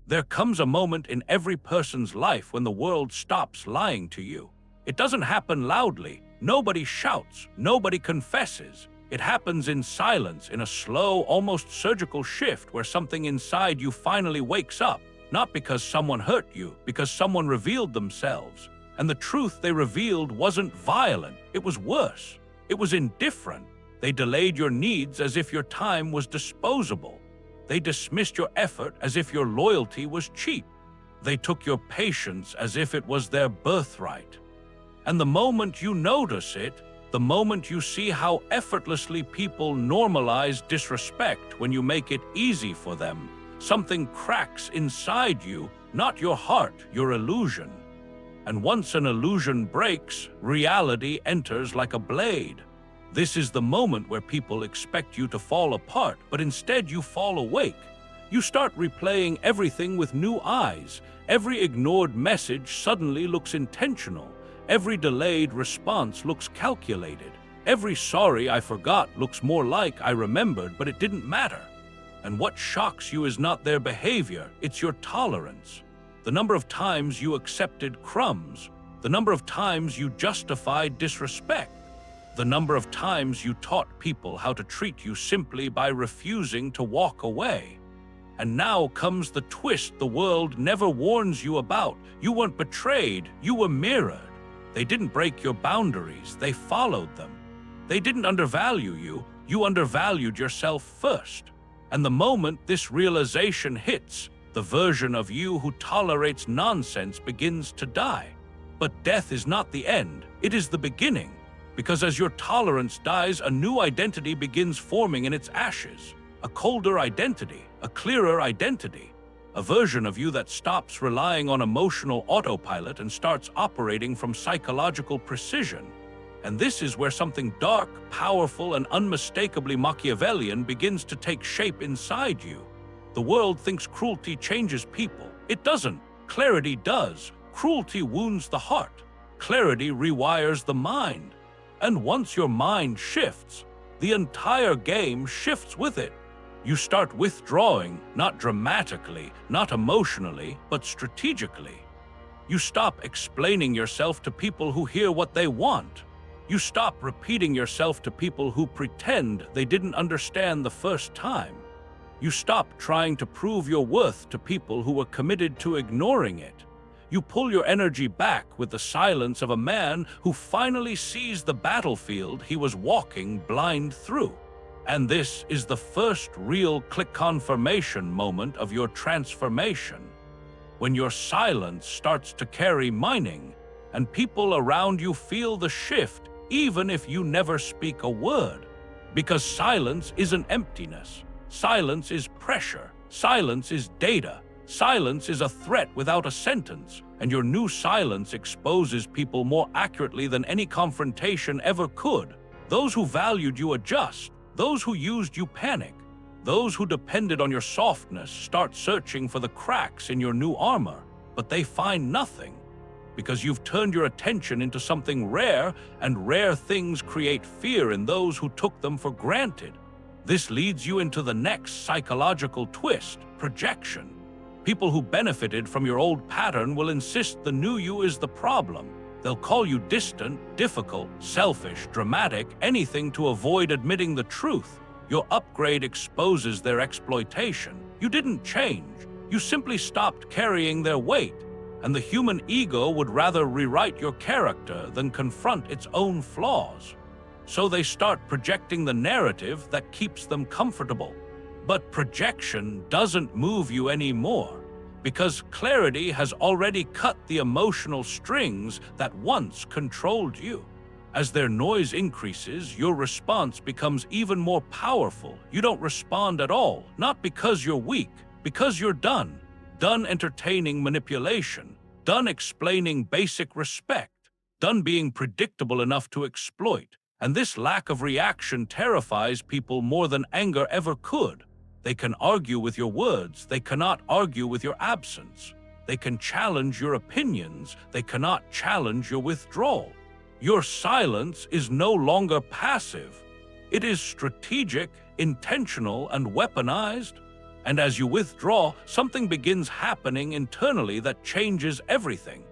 There comes a moment in every person's life when the world stops lying to you. It doesn't happen loudly. Nobody shouts. Nobody confesses. It happens in silence, in a slow, almost surgical shift where something inside you finally wakes up, not because someone hurt you, because someone revealed themselves. And the truth they revealed wasn't violent. It was worse. It was indifferent. They delayed your needs as if your time was disposable. They dismissed your effort as if your loyalty was cheap. They took your patience as if it was their birthright. And the moment you notice it, the moment you see how effortlessly people normalize disrespect when you make it easy for them, something cracks inside you, not your heart, your illusion. And once an illusion breaks, reality enters like a blade. This is the moment where people expect you to fall apart, but instead you fall awake. You start replaying everything with new eyes. Every ignored message suddenly looks intentional. Every delayed response looks calculated. Every sorry I forgot looks more like I remembered, but it didn't matter. And what shocks you is not their behavior, it's your tolerance. The number of times you accepted crumbs, the number of times you justified disrespect, the number of times you taught people how to treat you simply by refusing to walk away. And now comes the twist the world never warns you about. You weren't betrayed, you were mirrored. They didn't break your boundaries, they followed them. They didn't undervalue you, you undervalued yourself first. And the moment this realization hits, the version of you who tolerates nonsense begins to die. But death is not the end, it is the beginning. Because as your tolerance dies, a new identity begins forming in its ashes. A colder identity, a clearer identity. A version of you that stops relying on emotional autopilot and starts operating from psychological precision. And this is where something dark, powerful, and unmistakably Machiavellian begins to take shape inside you. The world thinks cruelty changes people. It doesn't. Clarity does. Cruelty wounds the heart. Clarity rewires the mind. And once your mind shifts, the entire game shifts with it. You start withdrawing, not dramatically, not emotionally, but strategically. You stop explaining yourself to people who hear what they want. You stop repeating yourself to people who pretend they didn't understand the first time. You stop trying to prove your worth to people who were committed to ignoring it. You pull your energy back with the silence of a man who finally sees the battlefield he was walking blind through. And this is the first real click confirmation moment of your transformation. When your silence starts to carry meaning, and people around you feel the shift even if you never speak a word. Because silence isn't emptiness. Silence is pressure. Silence is data. Silence is a threat without a sentence, and your new silence exposes people more accurately than any confrontation ever could. Those who valued you adjust. Those who used you panic. Those who depended on your softness start searching for the cracks in your new armor, but they find nothing. Because you've turned your attention into something rare, and rare things create fear in those who took them for granted. This leads you into the next psychological twist: projection. People who benefited from your old pattern will insist the new you is the problem. They'll call you distant, difficult, selfish, dramatic, anything to avoid admitting the truth. Your upgrade exposes their exploitation. You didn't change. You simply stopped carrying their weight. And the human ego would rather rewrite your character than confront its own flaws. So they start projecting the narrative that keeps them comfortable. But projection doesn't move you anymore, because clarity has already cut the emotional strings that once controlled you. As their noise increases, your response becomes even more powerful. You don't respond at all, not because you're weak, because you're done. Done entertaining manipulation, done explaining basic respect, done being predictable enough to exploit. And this lack of reaction terrifies people more than anger ever could. They can argue with your words, they cannot argue with your absence. They can challenge your opinions, they cannot challenge your withdrawal. Your silence is no longer passive. It is strategic, intentional, and weaponized. And as you withdraw, something begins happening internally that changes everything.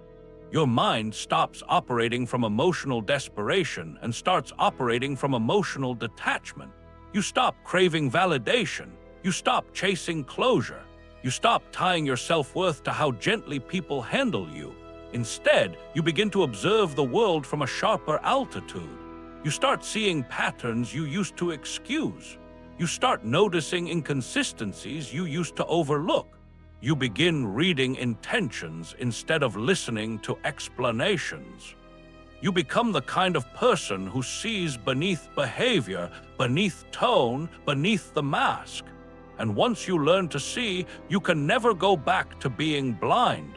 Your mind stops operating from emotional desperation and starts operating from emotional detachment. You stop craving validation. You stop chasing closure. You stop tying your self-worth to how gently people handle you. Instead, you begin to observe the world from a sharper altitude. You start seeing patterns you used to excuse. You start noticing inconsistencies you used to overlook. You begin reading intentions instead of listening to explanations. You become the kind of person who sees beneath behavior, beneath tone, beneath the mask. And once you learn to see, you can never go back to being blind.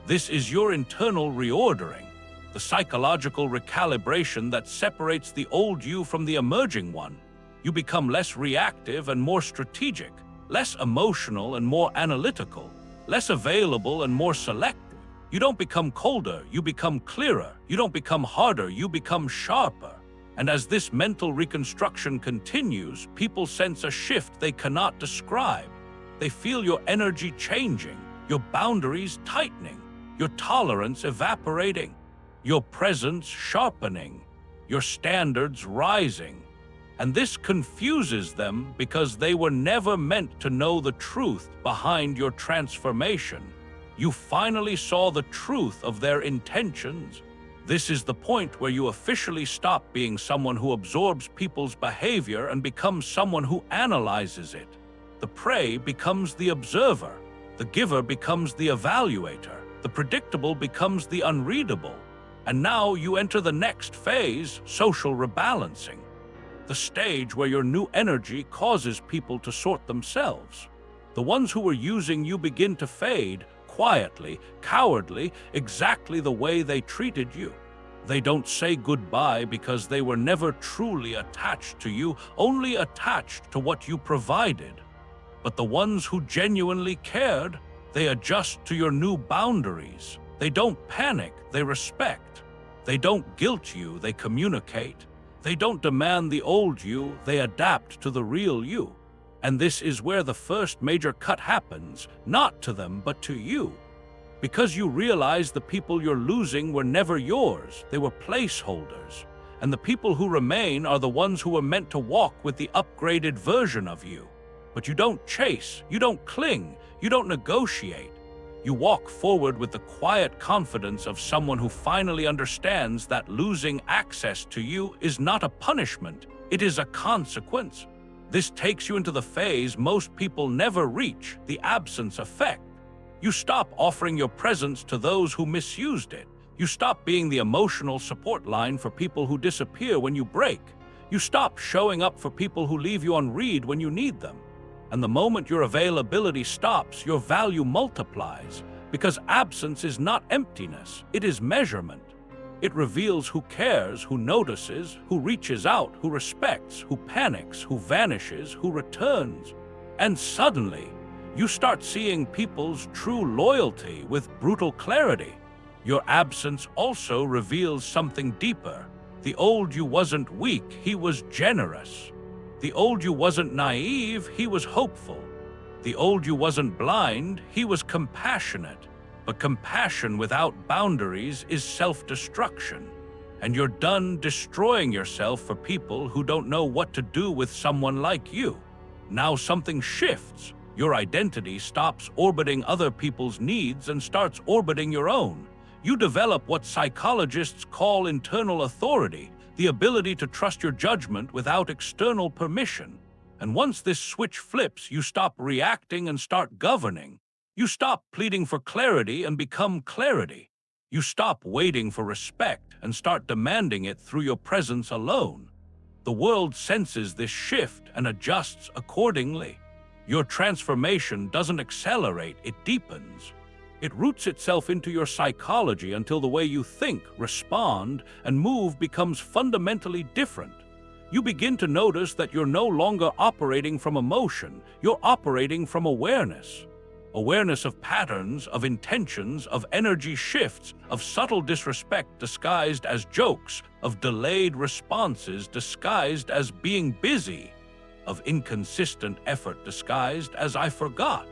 This is your internal reordering, the psychological recalibration that separates the old you from the emerging one. You become less reactive and more strategic, less emotional and more analytical, less available and more selective. You don't become colder, you become clearer. You don't become harder, you become sharper. And as this mental reconstruction continues, people sense a shift they cannot describe. They feel your energy changing, your boundaries tightening, your tolerance evaporating, your presence sharpening, your standards rising. And this confuses them because they were never meant to know the truth behind your transformation. You finally saw the truth of their intentions. This is the point where you officially stop being someone who absorbs people's behavior and becomes someone who analyzes it. The prey becomes the observer. The giver becomes the evaluator. The predictable becomes the unreadable. And now you enter the next phase, social rebalancing. The stage where your new energy causes people to sort themselves. The ones who were using you begin to fade, quietly, cowardly, exactly the way they treated you. They don't say goodbye because they were never truly attached to you, only attached to what you provided. But the ones who genuinely cared, they adjust to your new boundaries. They don't panic, they respect. They don't guilt you, they communicate. They don't demand the old you, they adapt to the real you. And this is where the first major cut happens, not to them, but to you. Because you realize the people you're losing were never yours, they were placeholders. And the people who remain are the ones who were meant to walk with the upgraded version of you. But you don't chase, you don't cling, you don't negotiate. You walk forward with the quiet confidence of someone who finally understands that losing access to you is not a punishment, it is a consequence. This takes you into the phase most people never reach, the absence effect. You stop offering your presence to those who misused it. You stop being the emotional support line for people who disappear when you break. You stop showing up for people who leave you on read when you need them. And the moment your availability stops, your value multiplies, because absence is not emptiness, it is measurement. It reveals who cares, who notices, who reaches out, who respects, who panics, who vanishes, who returns. And suddenly, you start seeing people's true loyalty with brutal clarity. Your absence also reveals something deeper. The old you wasn't weak, he was generous. The old you wasn't naive, he was hopeful. The old you wasn't blind, he was compassionate. But compassion without boundaries is self-destruction. And you're done destroying yourself for people who don't know what to do with someone like you. Now something shifts. Your identity stops orbiting other people's needs and starts orbiting your own. You develop what psychologists call internal authority, the ability to trust your judgment without external permission. And once this switch flips, you stop reacting and start governing. You stop pleading for clarity and become clarity. You stop waiting for respect and start demanding it through your presence alone. The world senses this shift and adjusts accordingly. Your transformation doesn't accelerate, it deepens. It roots itself into your psychology until the way you think, respond, and move becomes fundamentally different. You begin to notice that you're no longer operating from emotion, you're operating from awareness. Awareness of patterns, of intentions, of energy shifts, of subtle disrespect disguised as jokes, of delayed responses disguised as being busy. of inconsistent effort disguised as "I forgot."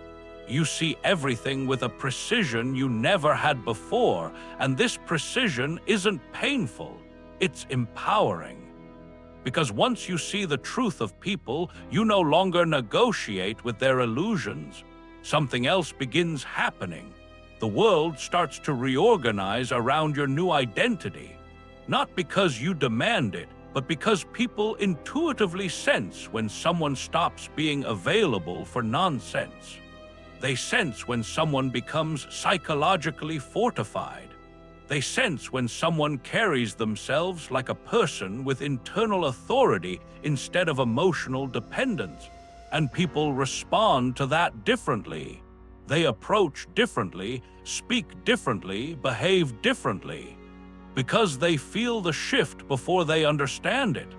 You see everything with a precision you never had before, and this precision isn't painful, it's empowering. Because once you see the truth of people, you no longer negotiate with their illusions. Something else begins happening. The world starts to reorganize around your new identity. Not because you demand it, but because people intuitively sense when someone stops being available for nonsense. They sense when someone becomes psychologically fortified. They sense when someone carries themselves like a person with internal authority instead of emotional dependence. And people respond to that differently. They approach differently, speak differently, behave differently. Because they feel the shift before they understand it.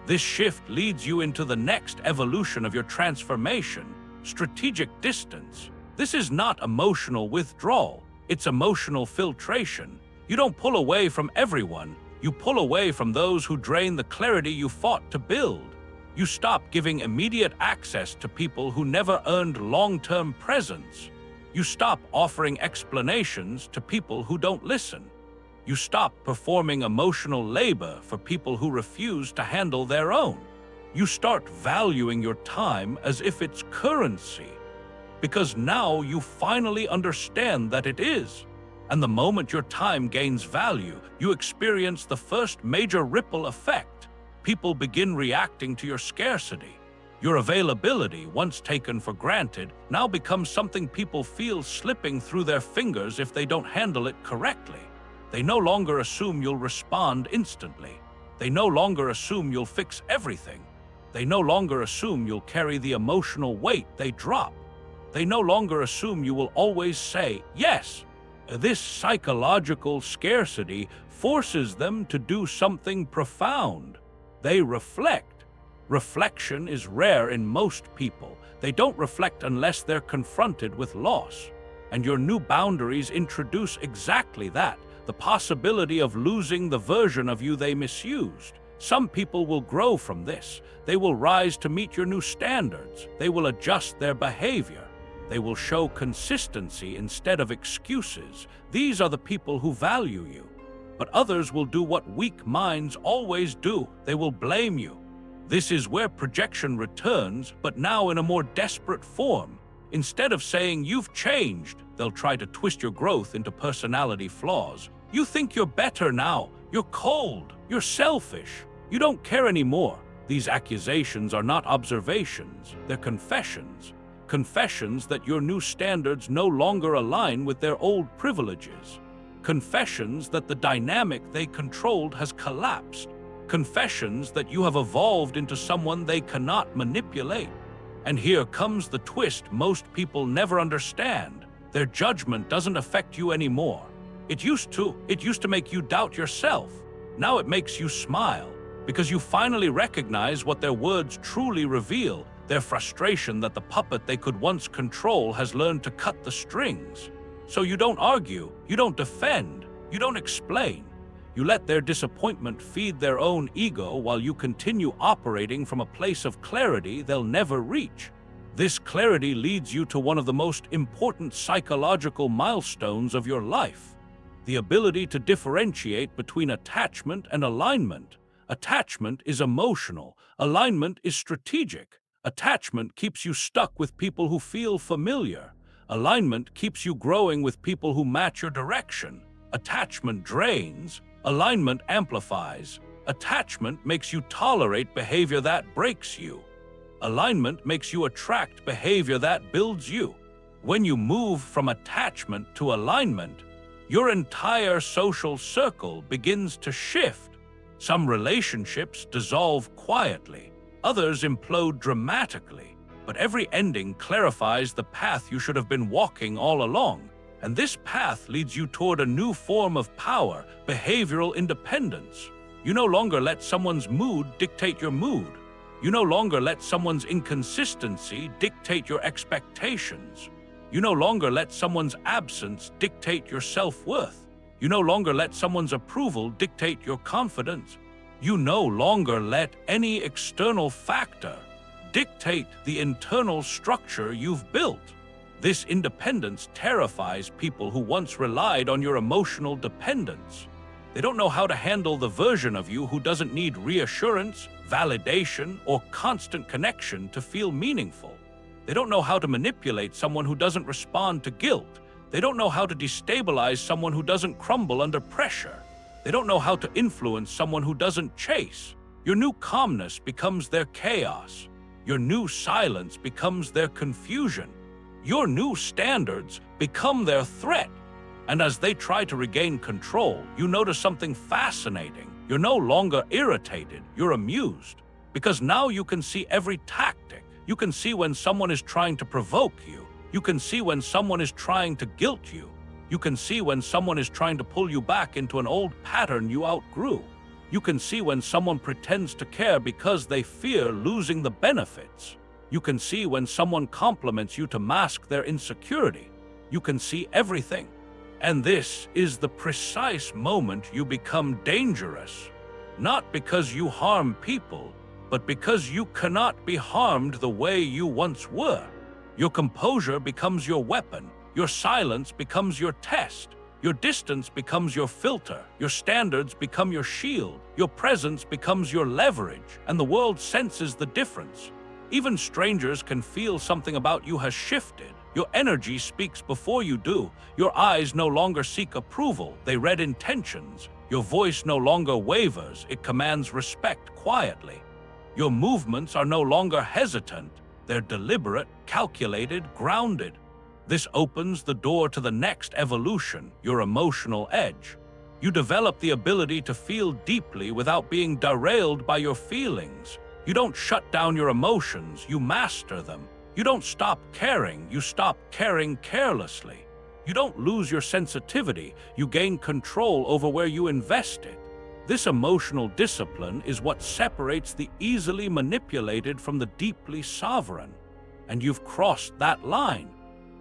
This shift leads you into the next evolution of your transformation, strategic distance. This is not emotional withdrawal, it's emotional filtration. You don't pull away from everyone, you pull away from those who drain the clarity you fought to build. You stop giving immediate access to people who never earned long-term presence. You stop offering explanations to people who don't listen. You stop performing emotional labor for people who refuse to handle their own. You start valuing your time as if it's currency. Because now you finally understand that it is. And the moment your time gains value, you experience the first major ripple effect. People begin reacting to your scarcity. Your availability, once taken for granted, now becomes something people feel slipping through their fingers if they don't handle it correctly. They no longer assume you'll respond instantly. They no longer assume you'll fix everything. They no longer assume you'll carry the emotional weight they drop. They no longer assume you will always say yes. This psychological scarcity forces them to do something profound. They reflect. Reflection is rare in most people. They don't reflect unless they're confronted with loss. And your new boundaries introduce exactly that, the possibility of losing the version of you they misused. Some people will grow from this. They will rise to meet your new standards. They will adjust their behavior. They will show consistency instead of excuses. These are the people who value you. But others will do what weak minds always do. They will blame you. This is where projection returns, but now in a more desperate form. Instead of saying you've changed, they'll try to twist your growth into personality flaws. You think you're better now. You're cold. You're selfish. You don't care anymore. These accusations are not observations. They're confessions. Confessions that your new standards no longer align with their old privileges. Confessions that the dynamic they controlled has collapsed. Confessions that you have evolved into someone they cannot manipulate. And here comes the twist most people never understand. Their judgment doesn't affect you anymore. It used to. It used to make you doubt yourself. Now it makes you smile, because you finally recognize what their words truly reveal. Their frustration that the puppet they could once control has learned to cut the strings. So you don't argue, you don't defend, you don't explain. You let their disappointment feed their own ego while you continue operating from a place of clarity they'll never reach. This clarity leads you to one of the most important psychological milestones of your life: the ability to differentiate between attachment and alignment. Attachment is emotional, alignment is strategic. Attachment keeps you stuck with people who feel familiar. Alignment keeps you growing with people who match your direction. Attachment drains, alignment amplifies. Attachment makes you tolerate behavior that breaks you. Alignment makes you attract behavior that builds you. When you move from attachment to alignment, your entire social circle begins to shift. Some relationships dissolve quietly. Others implode dramatically, but every ending clarifies the path you should have been walking all along. And this path leads you toward a new form of power, behavioral independence. You no longer let someone's mood dictate your mood. You no longer let someone's inconsistency dictate your expectations. You no longer let someone's absence dictate your self-worth. You no longer let someone's approval dictate your confidence. You no longer let any external factor dictate the internal structure you've built. This independence terrifies people who once relied on your emotional dependence. They don't know how to handle the version of you who doesn't need reassurance, validation, or constant connection to feel meaningful. They don't know how to manipulate someone who doesn't respond to guilt. They don't know how to destabilize someone who doesn't crumble under pressure. They don't know how to influence someone who doesn't chase. Your new calmness becomes their chaos. Your new silence becomes their confusion. Your new standards become their threat. And as they try to regain control, you notice something fascinating. You're no longer irritated, you're amused. Because now you can see every tactic. You can see when someone is trying to provoke you. You can see when someone is trying to guilt you. You can see when someone is trying to pull you back into an old pattern you outgrew. You can see when someone pretends to care because they fear losing the benefits. You can see when someone compliments you to mask their insecurity. You can see everything. And this is the precise moment you become dangerous. Not because you harm people, but because you cannot be harmed the way you once were. Your composure becomes your weapon. Your silence becomes your test. Your distance becomes your filter. Your standards become your shield. Your presence becomes your leverage, and the world senses the difference. Even strangers can feel something about you has shifted. Your energy speaks before you do. Your eyes no longer seek approval, they read intentions. Your voice no longer wavers, it commands respect quietly. Your movements are no longer hesitant, they're deliberate, calculated, grounded. This opens the door to the next evolution, your emotional edge. You develop the ability to feel deeply without being derailed by your feelings. You don't shut down your emotions, you master them. You don't stop caring, you stop caring carelessly. You don't lose your sensitivity, you gain control over where you invest it. This emotional discipline is what separates the easily manipulated from the deeply sovereign. And you've crossed that line.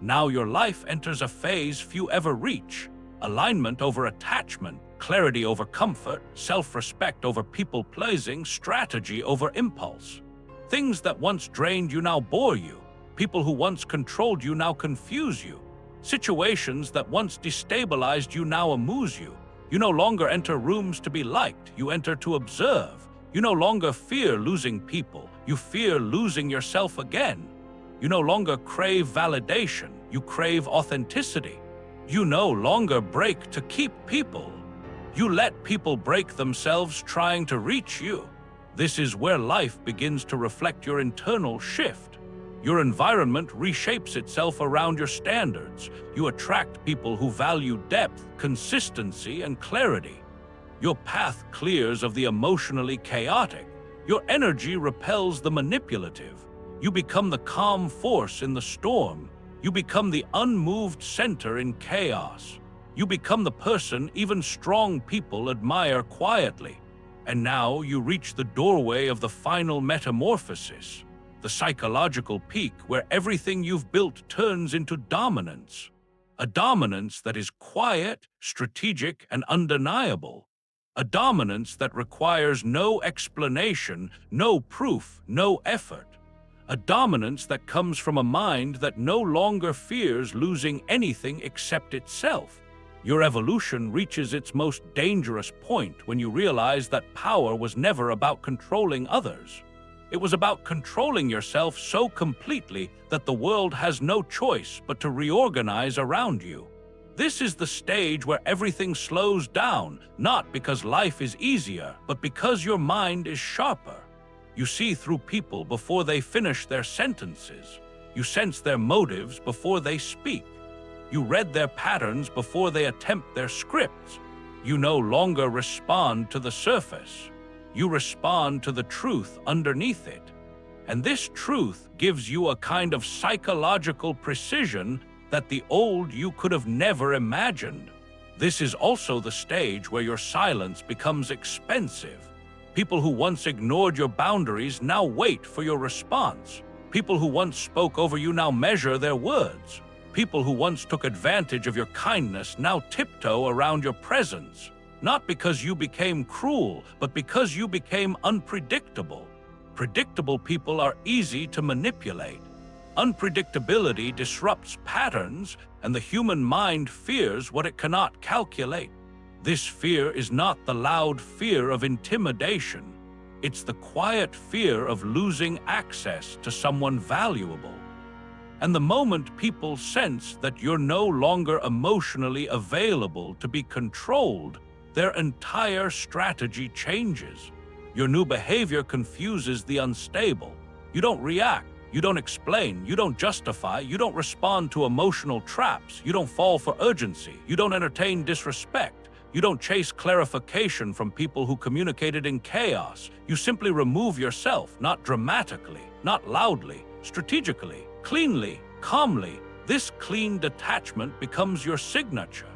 Now your life enters a phase few ever reach. Alignment over attachment, clarity over comfort, self-respect over people-pleasing, strategy over impulse. Things that once drained you now bore you. People who once controlled you now confuse you. Situations that once destabilized you now amuse you. You no longer enter rooms to be liked, you enter to observe. You no longer fear losing people, you fear losing yourself again. You no longer crave validation, you crave authenticity. You no longer break to keep people. You let people break themselves trying to reach you. This is where life begins to reflect your internal shift. Your environment reshapes itself around your standards. You attract people who value depth, consistency, and clarity. Your path clears of the emotionally chaotic. Your energy repels the manipulative. You become the calm force in the storm. You become the unmoved center in chaos. You become the person even strong people admire quietly. And now you reach the doorway of the final metamorphosis. The psychological peak where everything you've built turns into dominance. A dominance that is quiet, strategic, and undeniable. A dominance that requires no explanation, no proof, no effort. A dominance that comes from a mind that no longer fears losing anything except itself. Your evolution reaches its most dangerous point when you realize that power was never about controlling others. It was about controlling yourself so completely that the world has no choice but to reorganize around you. This is the stage where everything slows down, not because life is easier, but because your mind is sharper. You see through people before they finish their sentences. You sense their motives before they speak. You read their patterns before they attempt their scripts. You no longer respond to the surface. You respond to the truth underneath it. And this truth gives you a kind of psychological precision that the old you could have never imagined. This is also the stage where your silence becomes expensive. People who once ignored your boundaries now wait for your response. People who once spoke over you now measure their words. People who once took advantage of your kindness now tiptoe around your presence. Not because you became cruel, but because you became unpredictable. Predictable people are easy to manipulate. Unpredictability disrupts patterns, and the human mind fears what it cannot calculate. This fear is not the loud fear of intimidation. It's the quiet fear of losing access to someone valuable. And the moment people sense that you're no longer emotionally available to be controlled, their entire strategy changes. Your new behavior confuses the unstable. You don't react, you don't explain, you don't justify, you don't respond to emotional traps, you don't fall for urgency, you don't entertain disrespect, you don't chase clarification from people who communicated in chaos. You simply remove yourself, not dramatically, not loudly, strategically, cleanly, calmly. This clean detachment becomes your signature.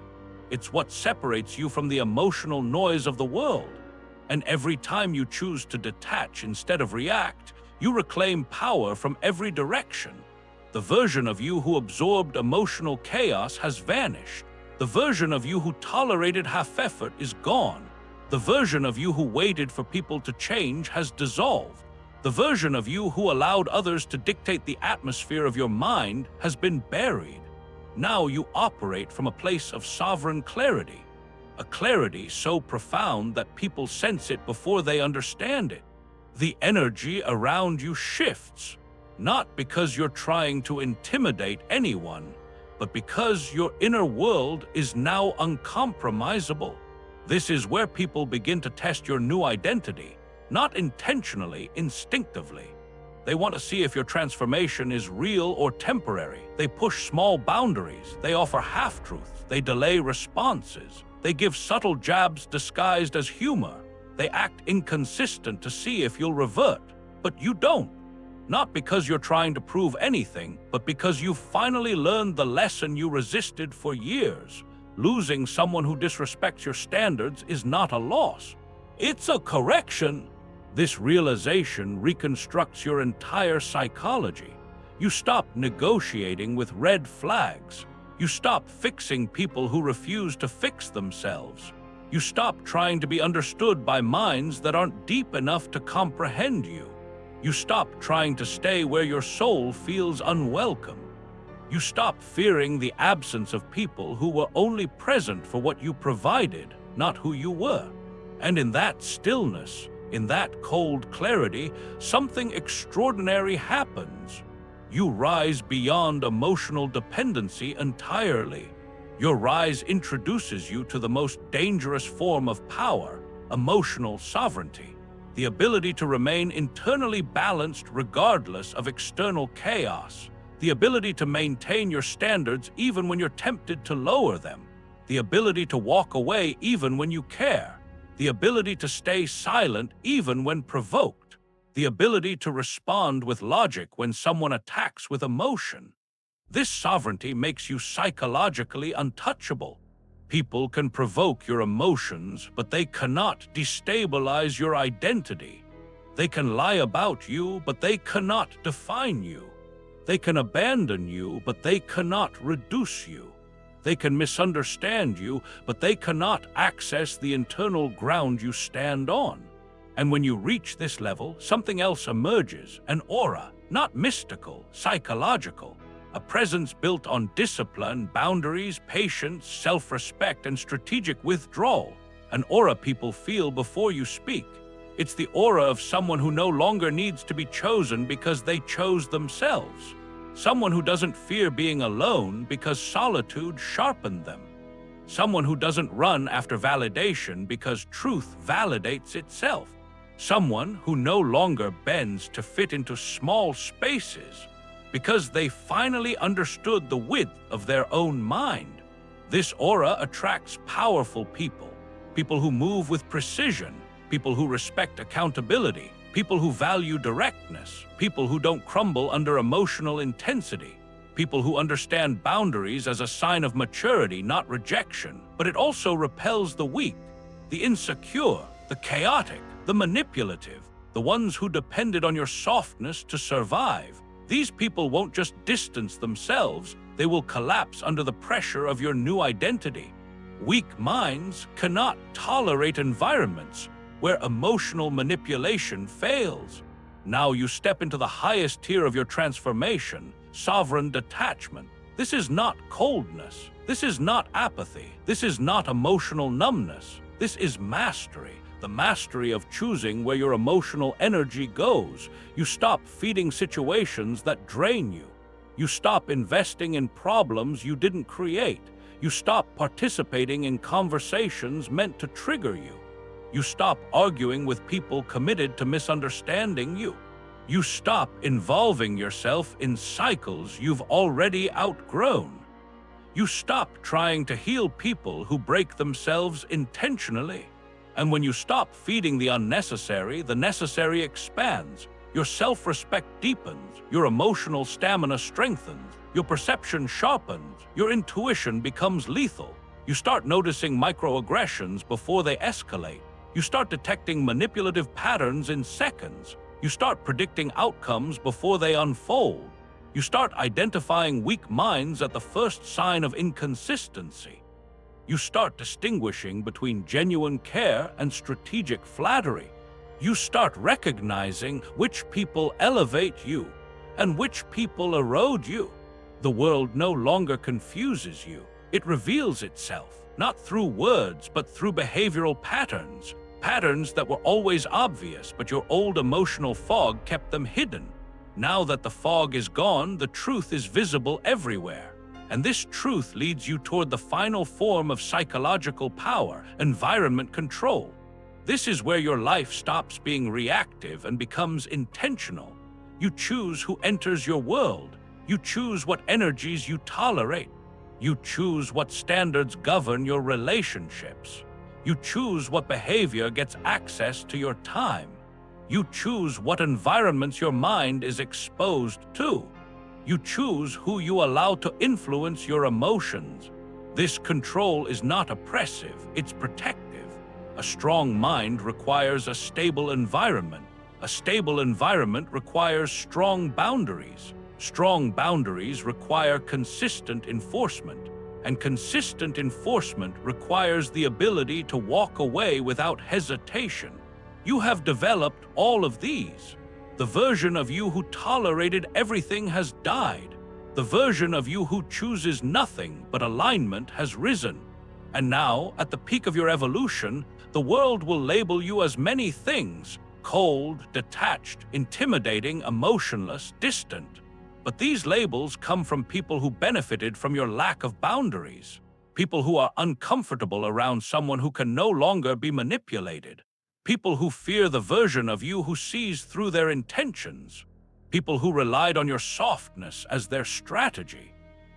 It's what separates you from the emotional noise of the world. And every time you choose to detach instead of react, you reclaim power from every direction. The version of you who absorbed emotional chaos has vanished. The version of you who tolerated half-effort is gone. The version of you who waited for people to change has dissolved. The version of you who allowed others to dictate the atmosphere of your mind has been buried. Now you operate from a place of sovereign clarity, a clarity so profound that people sense it before they understand it. The energy around you shifts, not because you're trying to intimidate anyone, but because your inner world is now uncompromisable. This is where people begin to test your new identity, not intentionally, instinctively. They want to see if your transformation is real or temporary. They push small boundaries, they offer half-truths, they delay responses, they give subtle jabs disguised as humor. They act inconsistent to see if you'll revert, but you don't. Not because you're trying to prove anything, but because you've finally learned the lesson you resisted for years. Losing someone who disrespects your standards is not a loss. It's a correction. This realization reconstructs your entire psychology. You stop negotiating with red flags. You stop fixing people who refuse to fix themselves. You stop trying to be understood by minds that aren't deep enough to comprehend you. You stop trying to stay where your soul feels unwelcome. You stop fearing the absence of people who were only present for what you provided, not who you were. And in that stillness, in that cold clarity, something extraordinary happens. You rise beyond emotional dependency entirely. Your rise introduces you to the most dangerous form of power, emotional sovereignty. The ability to remain internally balanced regardless of external chaos. The ability to maintain your standards even when you're tempted to lower them. The ability to walk away even when you care. The ability to stay silent even when provoked. The ability to respond with logic when someone attacks with emotion. This sovereignty makes you psychologically untouchable. People can provoke your emotions, but they cannot destabilize your identity. They can lie about you, but they cannot define you. They can abandon you, but they cannot reduce you. They can misunderstand you, but they cannot access the internal ground you stand on. And when you reach this level, something else emerges, an aura, not mystical, psychological. A presence built on discipline, boundaries, patience, self-respect, and strategic withdrawal. An aura people feel before you speak. It's the aura of someone who no longer needs to be chosen because they chose themselves. Someone who doesn't fear being alone because solitude sharpened them. Someone who doesn't run after validation because truth validates itself. Someone who no longer bends to fit into small spaces because they finally understood the width of their own mind. This aura attracts powerful people, people who move with precision, people who respect accountability, people who value directness, people who don't crumble under emotional intensity, people who understand boundaries as a sign of maturity, not rejection. But it also repels the weak, the insecure, the chaotic, the manipulative, the ones who depended on your softness to survive. These people won't just distance themselves, they will collapse under the pressure of your new identity. Weak minds cannot tolerate environments where emotional manipulation fails. Now you step into the highest tier of your transformation, sovereign detachment. This is not coldness. This is not apathy. This is not emotional numbness. This is mastery. The mastery of choosing where your emotional energy goes. You stop feeding situations that drain you. You stop investing in problems you didn't create. You stop participating in conversations meant to trigger you. You stop arguing with people committed to misunderstanding you. You stop involving yourself in cycles you've already outgrown. You stop trying to heal people who break themselves intentionally. And when you stop feeding the unnecessary, the necessary expands. Your self-respect deepens, your emotional stamina strengthens, your perception sharpens, your intuition becomes lethal. You start noticing microaggressions before they escalate. You start detecting manipulative patterns in seconds. You start predicting outcomes before they unfold. You start identifying weak minds at the first sign of inconsistency. You start distinguishing between genuine care and strategic flattery. You start recognizing which people elevate you and which people erode you. The world no longer confuses you. It reveals itself, not through words, but through behavioral patterns. Patterns that were always obvious, but your old emotional fog kept them hidden. Now that the fog is gone, the truth is visible everywhere. And this truth leads you toward the final form of psychological power, environment control. This is where your life stops being reactive and becomes intentional. You choose who enters your world. You choose what energies you tolerate. You choose what standards govern your relationships. You choose what behavior gets access to your time. You choose what environments your mind is exposed to. You choose who you allow to influence your emotions. This control is not oppressive, it's protective. A strong mind requires a stable environment. A stable environment requires strong boundaries. Strong boundaries require consistent enforcement. And consistent enforcement requires the ability to walk away without hesitation. You have developed all of these. The version of you who tolerated everything has died. The version of you who chooses nothing but alignment has risen. And now, at the peak of your evolution, the world will label you as many things: cold, detached, intimidating, emotionless, distant. But these labels come from people who benefited from your lack of boundaries. People who are uncomfortable around someone who can no longer be manipulated. People who fear the version of you who sees through their intentions. People who relied on your softness as their strategy.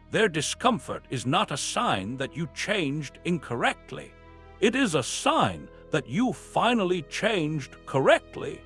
Their discomfort is not a sign that you changed incorrectly. It is a sign that you finally changed correctly.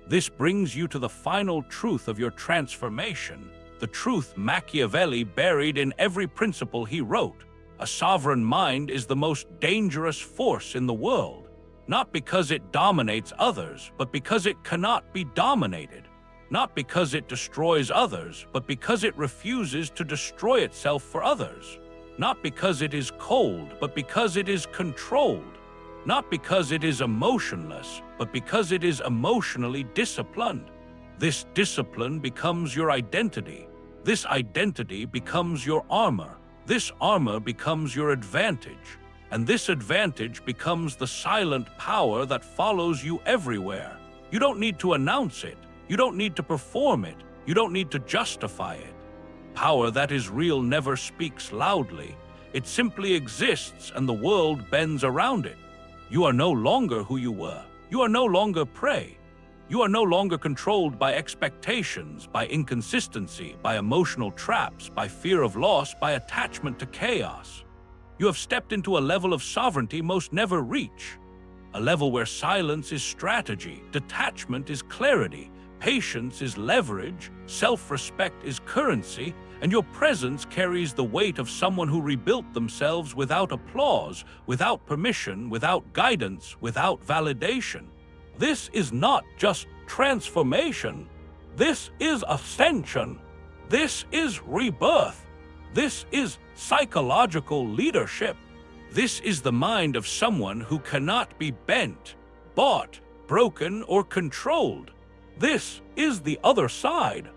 This brings you to the final truth of your transformation, the truth Machiavelli buried in every principle he wrote. A sovereign mind is the most dangerous force in the world, not because it dominates others, but because it cannot be dominated. Not because it destroys others, but because it refuses to destroy itself for others. Not because it is cold, but because it is controlled. Not because it is emotionless, but because it is emotionally disciplined. This discipline becomes your identity. This identity becomes your armor. This armor becomes your advantage. And this advantage becomes the silent power that follows you everywhere. You don't need to announce it. You don't need to perform it. You don't need to justify it. Power that is real never speaks loudly. It simply exists and the world bends around it. You are no longer who you were. You are no longer prey. You are no longer controlled by expectations, by inconsistency, by emotional traps, by fear of loss, by attachment to chaos. You have stepped into a level of sovereignty most never reach. A level where silence is strategy, detachment is clarity, patience is leverage, self-respect is currency, and your presence carries the weight of someone who rebuilt themselves without applause, without permission, without guidance, without validation. This is not just transformation. This is ascension. This is rebirth. This is psychological leadership. This is the mind of someone who cannot be bent, bought, broken, or controlled. This is the other side